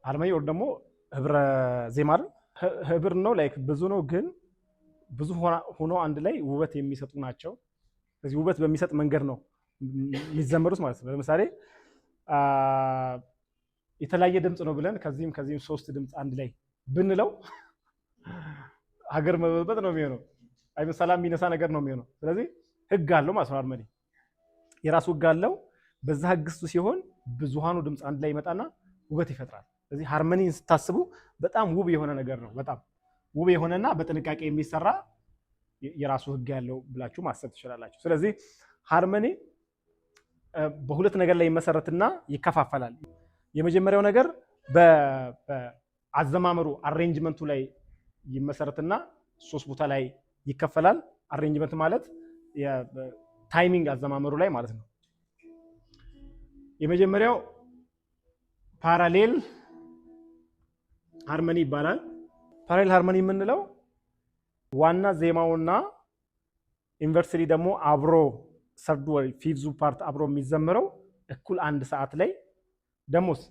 ሃርመኒ ወር ደግሞ ህብረ ዜማ አይደል? ህብር ነው ላይክ ብዙ ነው ግን ብዙ ሆኖ አንድ ላይ ውበት የሚሰጡ ናቸው። ስለዚህ ውበት በሚሰጥ መንገድ ነው የሚዘመሩት ማለት ነው። ለምሳሌ የተለያየ ድምፅ ነው ብለን ከዚህም ሶስት ድምፅ አንድ ላይ ብንለው ሀገር መበጥበጥ ነው የሚሆነው። አይደል? ሰላም የሚነሳ ነገር ነው የሚሆነው። ስለዚህ ህግ አለው ማለት ነው። ሃርመኒ የራሱ ህግ አለው። በዛ ህግ ውስጥ ሲሆን ብዙሃኑ ድምፅ አንድ ላይ ይመጣና ውበት ይፈጥራል። ስለዚህ ሃርመኒን ስታስቡ በጣም ውብ የሆነ ነገር ነው። በጣም ውብ የሆነና በጥንቃቄ የሚሰራ የራሱ ህግ ያለው ብላችሁ ማሰብ ትችላላችሁ። ስለዚህ ሃርመኒ በሁለት ነገር ላይ ይመሰረትና ይከፋፈላል። የመጀመሪያው ነገር በአዘማመሩ አሬንጅመንቱ ላይ ይመሰረትና ሶስት ቦታ ላይ ይከፈላል። አሬንጅመንት ማለት ታይሚንግ አዘማመሩ ላይ ማለት ነው። የመጀመሪያው ፓራሌል ሃርመኒ ይባላል። ፓራሌል ሃርመኒ የምንለው ዋና ዜማውና ኢንቨርሰሊ ደግሞ አብሮ ሰርዱ ወይ ፊፍዙ ፓርት አብሮ የሚዘምረው እኩል አንድ ሰዓት ላይ ደሞስ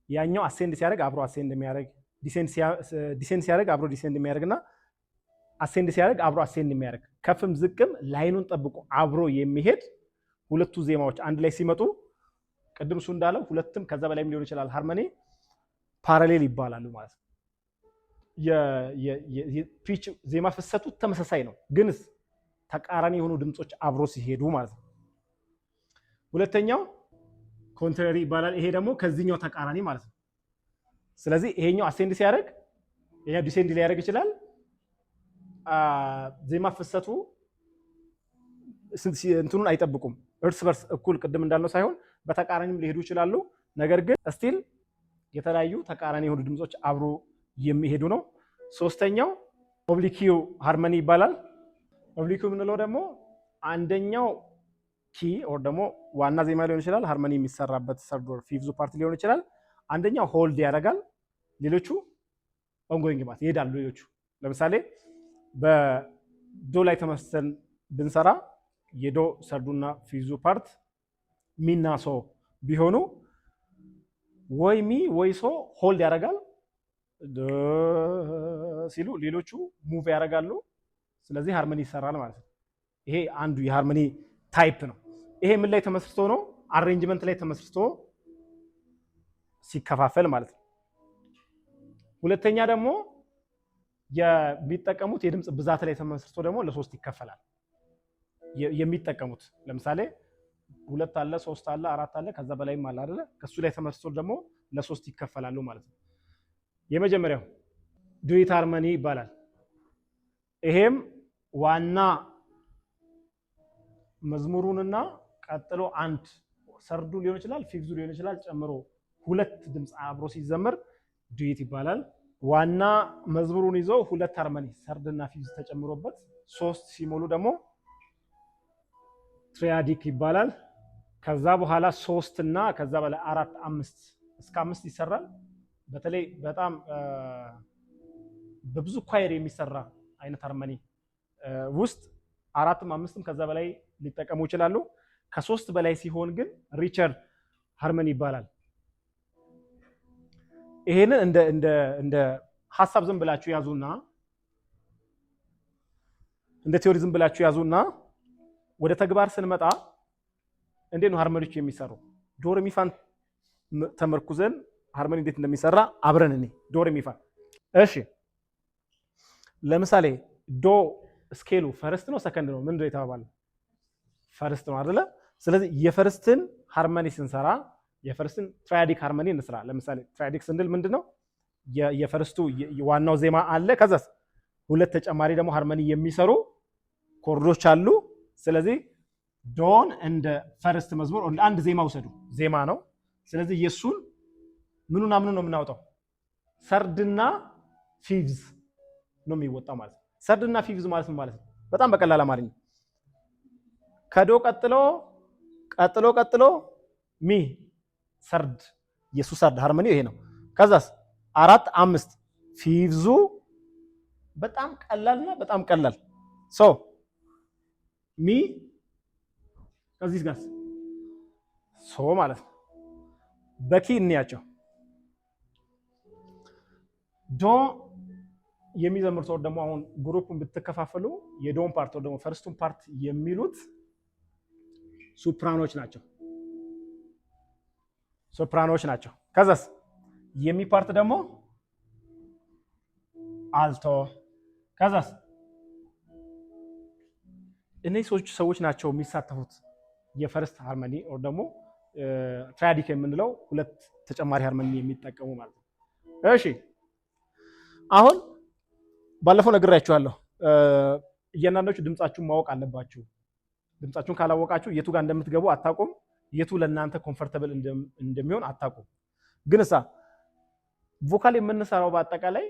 ያኛው አሴንድ ሲያደርግ አብሮ አሴንድ የሚያደርግ ዲሴንድ ሲያደርግ አብሮ ዲሴንድ የሚያደርግና አሴንድ ሲያደርግ አብሮ አሴንድ የሚያደርግ ከፍም ዝቅም ላይኑን ጠብቆ አብሮ የሚሄድ ሁለቱ ዜማዎች አንድ ላይ ሲመጡ ቅድም እሱ እንዳለው ሁለትም ከዛ በላይም ሊሆን ይችላል ሃርመኒ ፓራሌል ይባላሉ ማለት ነው። የፒች ዜማ ፍሰቱ ተመሳሳይ ነው፣ ግንስ ተቃራኒ የሆኑ ድምጾች አብሮ ሲሄዱ ማለት ነው። ሁለተኛው ኮንትራሪ ይባላል። ይሄ ደግሞ ከዚህኛው ተቃራኒ ማለት ነው። ስለዚህ ይሄኛው አሴንድ ሲያደርግ ይሄኛው ዲሴንድ ሊያደርግ ይችላል። ዜማ ፍሰቱ እንትኑን አይጠብቁም። እርስ በርስ እኩል ቅድም እንዳልነው ሳይሆን በተቃራኒም ሊሄዱ ይችላሉ። ነገር ግን ስቲል የተለያዩ ተቃራኒ የሆኑ ድምጾች አብሮ የሚሄዱ ነው። ሶስተኛው ኦብሊኪዩ ሃርመኒ ይባላል። ኦብሊኪዩ የምንለው ደግሞ አንደኛው ኪ ኦር ደግሞ ዋና ዜማ ሊሆን ይችላል፣ ሃርመኒ የሚሰራበት ሰርድ ኦር ፊፍዙ ፓርት ሊሆን ይችላል። አንደኛው ሆልድ ያደርጋል፣ ሌሎቹ ኦንጎይንግ ማለት ይሄዳሉ። ሌሎቹ ለምሳሌ በዶ ላይ ተመስርተን ብንሰራ የዶ ሰርዱና ፊፍዙ ፓርት ሚና ሶ ቢሆኑ ወይ ሚ ወይ ሶ ሆልድ ያደርጋል ሲሉ ሌሎቹ ሙቭ ያደርጋሉ። ስለዚህ ሃርመኒ ይሰራል ማለት ነው። ይሄ አንዱ የሃርመኒ ታይፕ ነው። ይሄ ምን ላይ ተመስርቶ ነው? አሬንጅመንት ላይ ተመስርቶ ሲከፋፈል ማለት ነው። ሁለተኛ ደግሞ የሚጠቀሙት የድምፅ ብዛት ላይ ተመስርቶ ደግሞ ለሶስት ይከፈላል። የሚጠቀሙት ለምሳሌ ሁለት አለ፣ ሶስት አለ፣ አራት አለ፣ ከዛ በላይም አለ አይደለ? ከሱ ላይ ተመስርቶ ደግሞ ለሶስት ይከፈላሉ ማለት ነው። የመጀመሪያው ዱዌት ሃርመኒ ይባላል። ይሄም ዋና መዝሙሩንና ቀጥሎ አንድ ሰርዱ ሊሆን ይችላል ፊፍዙ ሊሆን ይችላል ጨምሮ ሁለት ድምፅ አብሮ ሲዘመር ዱዌት ይባላል። ዋና መዝሙሩን ይዞ ሁለት ሃርመኒ ሰርድና ፊፍዝ ተጨምሮበት ሶስት ሲሞሉ ደግሞ ትሪያዲክ ይባላል። ከዛ በኋላ ሶስት እና ከዛ በላይ አራት አምስት እስከ አምስት ይሰራል። በተለይ በጣም በብዙ ኳየር የሚሰራ አይነት ሃርመኒ ውስጥ አራትም አምስትም ከዛ በላይ ሊጠቀሙ ይችላሉ። ከሶስት በላይ ሲሆን ግን ሪቸር ሃርመኒ ይባላል። ይሄንን እንደ ሐሳብ ዝም ብላችሁ ያዙና እንደ ቲዮሪ ዝም ብላችሁ ያዙና ወደ ተግባር ስንመጣ እንዴት ነው ሃርመኒዎች የሚሰሩ? ዶ ሬ ሚ ፋን ተመርኩዘን ሃርመኒ እንዴት እንደሚሰራ አብረን እኔ ዶ ሬ ሚ ፋ። እሺ ለምሳሌ ዶ ስኬሉ ፈርስት ነው ሰከንድ ነው? ምንድነው የተባባለው? ፈርስት ነው አይደለ? ስለዚህ የፈርስትን ሃርመኒ ስንሰራ የፈርስትን ትራያዲክ ሃርመኒ እንስራ። ለምሳሌ ትራያዲክ ስንል ምንድነው? የፈርስቱ ዋናው ዜማ አለ፣ ከዛስ ሁለት ተጨማሪ ደግሞ ሃርመኒ የሚሰሩ ኮርዶች አሉ። ስለዚህ ዶን እንደ ፈርስት መዝሙር አንድ ዜማ ውሰዱ፣ ዜማ ነው። ስለዚህ የሱን ምኑና ምኑ ነው የምናወጣው? ሰርድና ፊፍዝ ነው የሚወጣው ማለት ነው። ሰርድና ፊፍዝ ማለት ምን ማለት ነው? በጣም በቀላል አማርኛ ከዶ ቀጥሎ ሚ ሰርድ የሱ ሰርድ ሃርመኒ ይሄ ነው። ከዛስ አራት አምስት ፊፍዙ በጣም ቀላልና በጣም ቀላል ሶ ሚ ከዚህ ጋር ሶ ማለት ነው። በኪ እንያቸው ዶ የሚዘምሩት ወር ደግሞ አሁን ግሩፑን ብትከፋፈሉ የዶን ፓርት ወር ደግሞ ፈርስቱን ፓርት የሚሉት ሶፕራኖች ናቸው። ከዛስ የሚ ፓርት ደግሞ አልቶ። ከዛስ እነዚህ ሰዎች ናቸው የሚሳተፉት የፈርስት ሃርመኒ ኦር ደግሞ ትራያዲክ የምንለው ሁለት ተጨማሪ ሃርመኒ የሚጠቀሙ ማለት ነው። እሺ አሁን ባለፈው ነግሬያችኋለሁ። እያንዳንዳችሁ ድምጻችሁን ማወቅ አለባችሁ። ድምጻችሁን ካላወቃችሁ የቱ ጋር እንደምትገቡ አታውቁም። የቱ ለእናንተ ኮምፎርታብል እንደሚሆን አታውቁም። ግን እሳ ቮካል የምንሰራው በአጠቃላይ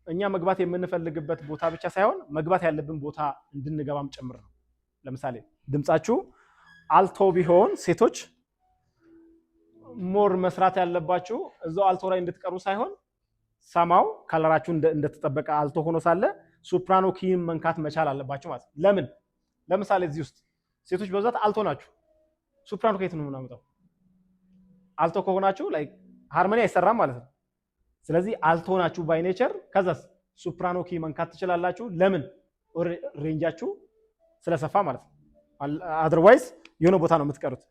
እኛ መግባት የምንፈልግበት ቦታ ብቻ ሳይሆን መግባት ያለብን ቦታ እንድንገባም ጭምር ነው። ለምሳሌ ድምጻችሁ አልቶ ቢሆን ሴቶች ሞር መስራት ያለባችሁ እዛው አልቶ ላይ እንድትቀሩ ሳይሆን ሰማው ካለራችሁ እንደተጠበቀ አልቶ ሆኖ ሳለ ሶፕራኖ ኪን መንካት መቻል አለባችሁ ማለት ነው። ለምን? ለምሳሌ እዚህ ውስጥ ሴቶች በብዛት አልቶ ናችሁ። ሶፕራኖ ከየት ነው የምናመጣው? አልቶ ከሆናችሁ ላይክ ሃርመኒ አይሰራም ማለት ነው። ስለዚህ አልቶ ናችሁ ባይ ኔቸር። ከዛስ ሶፕራኖ ኪ መንካት ትችላላችሁ። ለምን? ሬንጃችሁ ስለሰፋ ማለት ነው። አዘርዋይዝ የሆነ ቦታ ነው የምትቀሩት።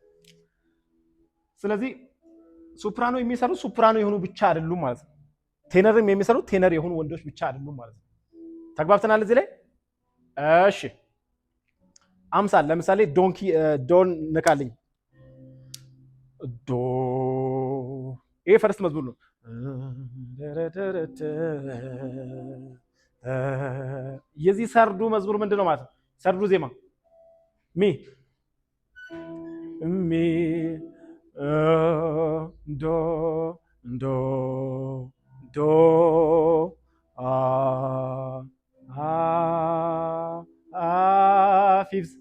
ስለዚህ ሶፕራኖ የሚሰሩት ሶፕራኖ የሆኑ ብቻ አይደሉም ማለት ነው። ቴነርም የሚሰሩት ቴነር የሆኑ ወንዶች ብቻ አይደሉም ማለት ነው። ተግባብተናል እዚህ ላይ? እሺ አምሳል ለምሳሌ ዶን ንካልኝ። ዶ ይሄ ፈርስት መዝሙር ነው። የዚህ ሰርዱ መዝሙር ምንድነው ማለት ነው? ሰርዱ ዜማ ሚ ዶ ዶ ዶ ፊፍዝ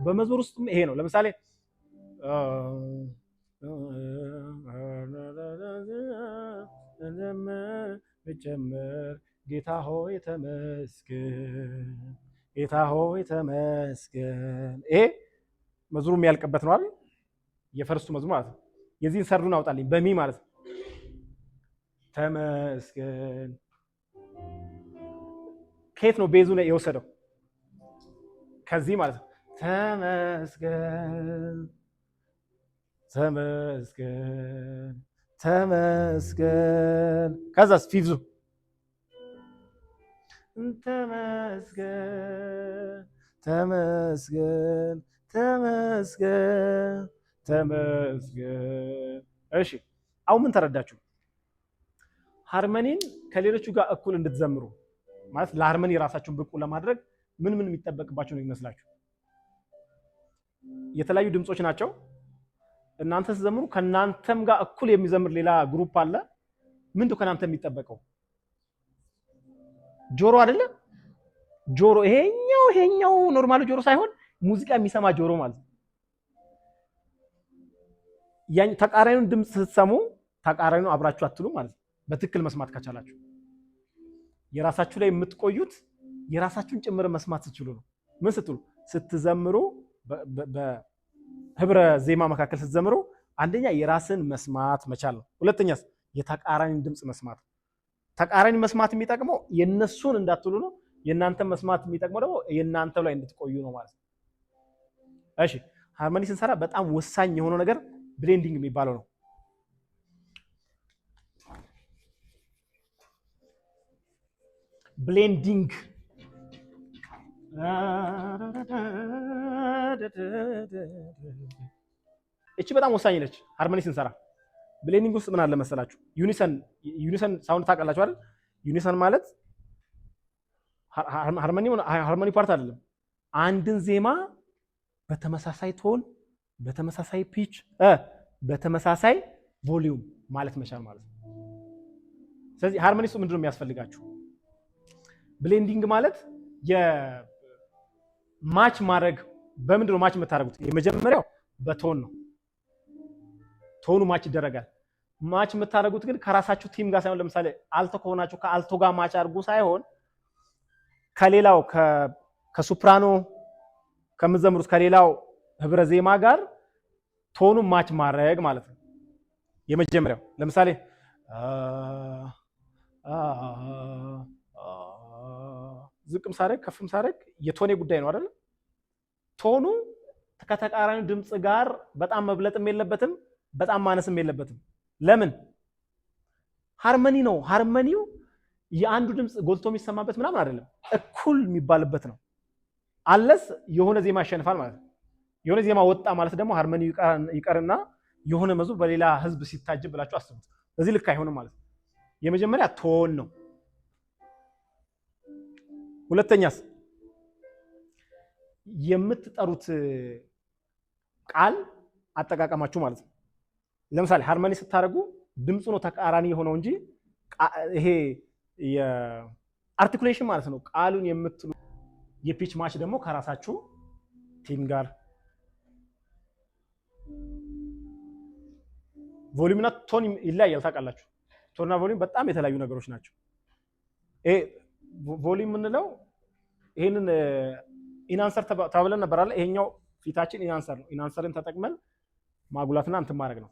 በመዝሙር ውስጥ ይሄ ነው። ለምሳሌ ጨምር ጌታ ሆይ ተመስገን፣ ጌታ ሆይ ተመስገን። ይሄ መዝሙሩ የሚያልቅበት ነው አይደል? የፈርስቱ መዝሙር ማለት ነው። የዚህን ሰርዱን አውጣልኝ በሚ ማለት ነው። ተመስገን ከየት ነው ቤዙ ነው የወሰደው? ከዚህ ማለት ነው። ተመስገን ተመስገን ተመስገን። ከዛስ ፊፍዙ ተመስገን ተመስገን ተመስገን ተመስገን። እሺ አሁን ምን ተረዳችሁ? ሃርመኒን ከሌሎቹ ጋር እኩል እንድትዘምሩ ማለት ለሃርመኒ ራሳችሁን ብቁ ለማድረግ ምን የሚጠበቅባችሁ ነው ይመስላችሁ? የተለያዩ ድምጾች ናቸው። እናንተ ስትዘምሩ ከናንተም ጋር እኩል የሚዘምር ሌላ ግሩፕ አለ። ምንድነው ከናንተ የሚጠበቀው? ጆሮ አይደለ? ጆሮ ይሄኛው ኖርማሉ ጆሮ ሳይሆን ሙዚቃ የሚሰማ ጆሮ ማለት ነው። ያን ተቃራኒውን ድምጽ ስትሰሙ ተቃራኒውን አብራችሁ አትሉ ማለት ነው። በትክክል መስማት ከቻላችሁ የራሳችሁ ላይ የምትቆዩት የራሳችሁን ጭምር መስማት ስትችሉ ነው። ምን ስትሉ? ስትዘምሩ በህብረ ዜማ መካከል ስትዘምሩ አንደኛ የራስን መስማት መቻል ነው። ሁለተኛስ የተቃራኒን ድምጽ መስማት። ተቃራኒ መስማት የሚጠቅመው የነሱን እንዳትሉ ነው። የናንተ መስማት የሚጠቅመው ደግሞ የናንተ ላይ እንድትቆዩ ነው ማለት ነው። እሺ ሃርመኒ ስንሰራ በጣም ወሳኝ የሆነው ነገር ብሌንዲንግ የሚባለው ነው። ብሌንዲንግ እቺ በጣም ወሳኝ ነች። ሃርመኒ ስንሰራ ብሌንዲንግ ውስጥ ምን አለ መሰላችሁ? ዩኒሰን ሳውንድ ታውቃላችሁ አይደል? ዩኒሰን ማለት ሃርመኒ ፓርት አይደለም። አንድን ዜማ በተመሳሳይ ቶን፣ በተመሳሳይ ፒች፣ በተመሳሳይ ቮሊዩም ማለት መቻል ማለት ነው። ስለዚህ ሃርመኒ ውስጥ ምንድነው የሚያስፈልጋችሁ? ብሌንዲንግ ማለት የማች ማድረግ። በምንድነው ማች የምታደርጉት? የመጀመሪያው በቶን ነው። ቶኑ ማች ይደረጋል። ማች የምታደርጉት ግን ከራሳችሁ ቲም ጋር ሳይሆን ለምሳሌ አልቶ ከሆናችሁ ከአልቶ ጋር ማች አድርጉ ሳይሆን ከሌላው ከሱፕራኖ ከምትዘምሩት ከሌላው ህብረ ዜማ ጋር ቶኑን ማች ማድረግ ማለት ነው። የመጀመሪያው ለምሳሌ ዝቅም ሳደርግ ከፍም ሳደርግ የቶኔ ጉዳይ ነው አይደል? ቶኑ ከተቃራኒ ድምፅ ጋር በጣም መብለጥም የለበትም፣ በጣም ማነስም የለበትም። ለምን? ሃርመኒ ነው። ሃርመኒው የአንዱ ድምፅ ጎልቶ የሚሰማበት ምናምን አይደለም፣ እኩል የሚባልበት ነው። አለስ የሆነ ዜማ ያሸንፋል ማለት ነው። የሆነ ዜማ ወጣ ማለት ደግሞ ሃርመኒው ይቀርና የሆነ መዝሙር በሌላ ህዝብ ሲታጅብ ብላችሁ አስቡት። በዚህ ልክ አይሆንም ማለት ነው። የመጀመሪያ ቶን ነው። ሁለተኛስ የምትጠሩት ቃል አጠቃቀማችሁ ማለት ነው። ለምሳሌ ሃርመኒ ስታደርጉ ድምፁ ነው ተቃራኒ የሆነው እንጂ ይሄ የአርቲኩሌሽን ማለት ነው። ቃሉን የምትሉ የፒች ማች ደግሞ ከራሳችሁ ቲም ጋር ቮሊዩም እና ቶን ይለያያል። ታውቃላችሁ፣ ቶንና ቮሊዩም በጣም የተለያዩ ነገሮች ናቸው። ቮሊዩም የምንለው ይሄንን ኢናንሰር ተብለን ነበር አለ። ይሄኛው ፊታችን ኢናንሰር ነው። ኢናንሰርን ተጠቅመን ማጉላትና እንትን ማድረግ ነው።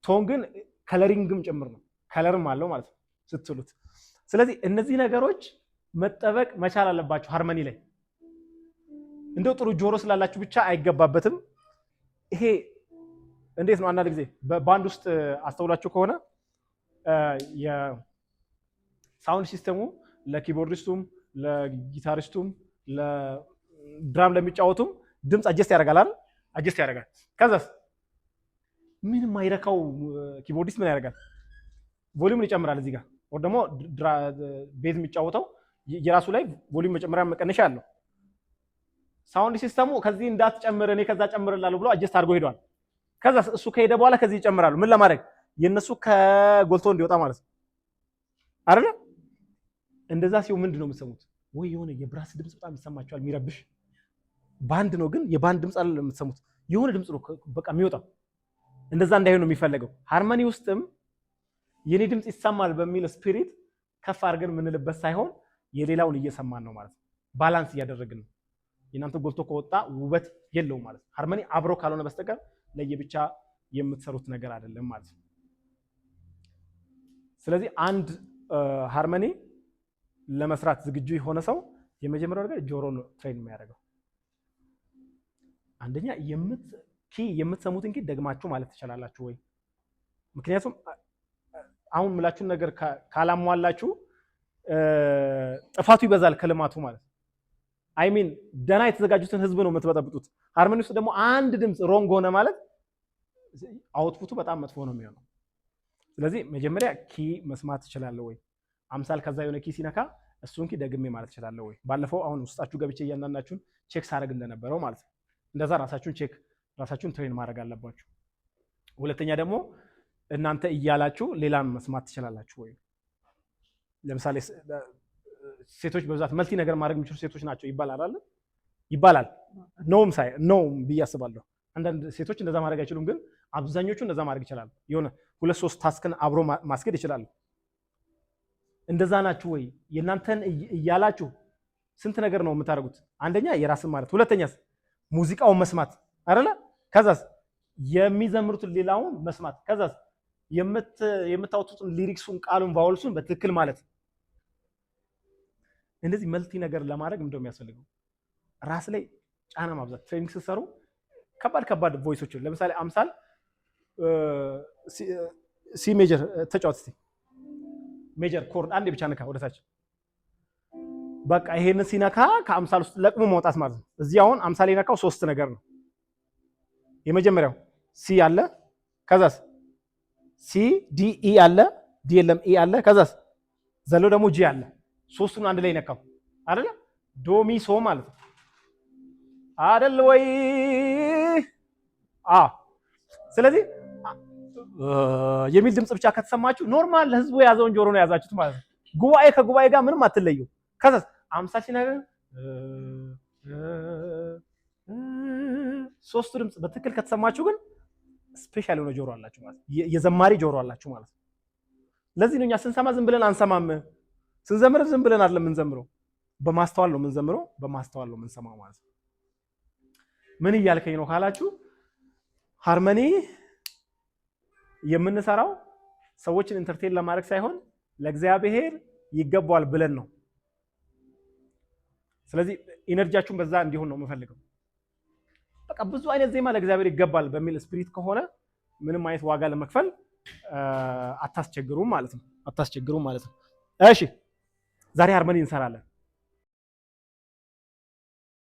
ቶን ግን ከለሪንግም ጭምር ነው። ከለርም አለው ማለት ነው ስትሉት። ስለዚህ እነዚህ ነገሮች መጠበቅ መቻል አለባችሁ። ሃርመኒ ላይ እንደው ጥሩ ጆሮ ስላላችሁ ብቻ አይገባበትም። ይሄ እንዴት ነው? አንዳንድ ጊዜ በባንድ ውስጥ አስተውላችሁ ከሆነ የሳውንድ ሲስተሙ ለኪቦርዲስቱም፣ ለጊታሪስቱም፣ ለድራም ለሚጫወቱም ድምፅ አጀስት ያደርጋል አይደል? አጀስት ያደርጋል። ከዛስ ምንም አይረካው ኪቦርዲስት ምን ያደርጋል? ቮሊዩምን ይጨምራል እዚህ ጋር። ወር ደግሞ ቤዝ የሚጫወተው የራሱ ላይ ቮሊዩም መጨመሪያ መቀነሻ አለው። ሳውንድ ሲስተሙ ከዚህ እንዳትጨምር እኔ ከዛ ጨምርላለሁ ብሎ አጀስት አድርጎ ሄዷል። ከዛ እሱ ከሄደ በኋላ ከዚህ ይጨምራሉ። ምን ለማድረግ? የነሱ ከጎልቶ እንዲወጣ ማለት ነው አይደለ? እንደዛ ሲሆን ምንድን ነው የምትሰሙት? ወይ የሆነ የብራስ ድምፅ በጣም ይሰማቸዋል፣ የሚረብሽ ባንድ ነው፣ ግን የባንድ ድምፅ አይደለም የምትሰሙት፣ የሆነ ድምፅ ነው በቃ የሚወጣው። እንደዛ እንዳይሆን ነው የሚፈለገው። ሃርመኒ ውስጥም የኔ ድምፅ ይሰማል በሚል ስፒሪት ከፍ አድርገን የምንልበት ሳይሆን የሌላውን እየሰማን ነው ማለት ነው። ባላንስ እያደረግን ነው። የእናንተ ጎልቶ ከወጣ ውበት የለውም ማለት ነው። ሃርመኒ አብሮ ካልሆነ በስተቀር ለየብቻ የምትሰሩት ነገር አይደለም ማለት ነው። ስለዚህ አንድ ሃርመኒ ለመስራት ዝግጁ የሆነ ሰው የመጀመሪያው ነገር ጆሮ ነው ትሬን የሚያደርገው። አንደኛ የምትሰሙትን ኪ ደግማችሁ ማለት ትችላላችሁ ወይ? ምክንያቱም አሁን ምላችሁን ነገር ካላሟላችሁ ጥፋቱ ይበዛል ከልማቱ ማለት ነው። አይ ሚን ደህና የተዘጋጁትን ህዝብ ነው የምትበጠብጡት። ሃርመኒ ውስጥ ደግሞ አንድ ድምፅ ሮንግ ሆነ ማለት አውትፑቱ በጣም መጥፎ ነው የሚሆነው። ስለዚህ መጀመሪያ ኪ መስማት ትችላለህ ወይ? አምሳል ከዛ የሆነ ኪ ሲነካ እሱን ኪ ደግሜ ማለት ትችላለህ ወይ? ባለፈው አሁን ውስጣችሁ ገብቼ እያንዳንዳችሁን ቼክ ሳደርግ እንደነበረው ማለት ነው። እንደዛ ራሳችሁን ትሬን ማድረግ አለባችሁ። ሁለተኛ ደግሞ እናንተ እያላችሁ ሌላን መስማት ትችላላችሁ ወይ? ለምሳሌ ሴቶች በብዛት መልቲ ነገር ማድረግ የሚችሉ ሴቶች ናቸው ይባላል አይደል? ይባላል። ነውም ብዬ አስባለሁ። አንዳንድ ሴቶች እንደዛ ማድረግ አይችሉም፣ ግን አብዛኞቹ እንደዛ ማድረግ ይችላሉ። የሆነ 2-3 ታስክን አብሮ ማስኬድ ይችላሉ። እንደዛ ናችሁ ወይ? የእናንተን እያላችሁ ስንት ነገር ነው የምታደርጉት? አንደኛ የራስን ማለት፣ ሁለተኛስ ሙዚቃውን መስማት አይደለ? ከዛስ የሚዘምሩትን ሌላውን መስማት፣ ከዛስ የምታወጡትን ሊሪክሱን፣ ቃሉን፣ ቫውልሱን በትክክል ማለት። እንደዚህ መልቲ ነገር ለማድረግ ምንድነው የሚያስፈልገው? ራስ ላይ ጫና ማብዛት። ትሬኒንግ ስትሰሩ ከባድ ቮይሶች፣ ለምሳሌ አምሳል ሲ ሜጀር ተጫወት እስቲ። ሜጀር ኮርድ አንዴ ብቻ ነካ ወደታች። በቃ ይሄንን ሲነካ ከአምሳል ውስጥ ለቅሞ መውጣት ማለት ነው። እዚህ አሁን አምሳል የነካው 3 ነገር ነው። የመጀመሪያው ሲ አለ፣ ከዛስ ሲ ዲ ኢ አለ፣ ዲ የለም ኢ አለ፣ ከዛስ ዘሎ ደግሞ ጂ አለ። 3ቱን አንድ ላይ ነካው አይደለ? ዶሚ ሶ ማለት ነው አይደል ወይ? ስለዚህ የሚል ድምጽ ብቻ ከተሰማችሁ ኖርማል ህዝቡ የያዘውን ጆሮ ነው የያዛችሁት ማለት ነው። ጉባኤ ከጉባኤ ጋር ምንም አትለዩ። ከዛስ አምሳል ሲነገር 3ቱ ድምጽ በትክክል ከተሰማችሁ ግን ስፔሻል የሆነ ጆሮ አላችሁ ማለት ነው። የዘማሪ ጆሮ አላችሁ ማለት ነው። ለዚህ ነው እኛ ስንሰማ ዝም ብለን አንሰማም። ስንዘምር ዝም ብለን አይደለም የምንዘምረው። በማስተዋል ነው የምንዘምረው፣ በማስተዋል ነው የምንሰማው ማለት ነው። ምን እያልከኝ ነው ካላችሁ ሃርመኒ የምንሰራው ሰዎችን ኢንተርቴን ለማድረግ ሳይሆን ለእግዚአብሔር ይገባዋል ብለን ነው። ስለዚህ ኢነርጂያችሁን በዛ እንዲሆን ነው የምፈልገው። በቃ ብዙ አይነት ዜማ ለእግዚአብሔር ይገባል በሚል ስፒሪት ከሆነ ምንም አይነት ዋጋ ለመክፈል አታስቸግሩም ማለት ነው። እሺ ዛሬ ሃርመኒ እንሰራለን።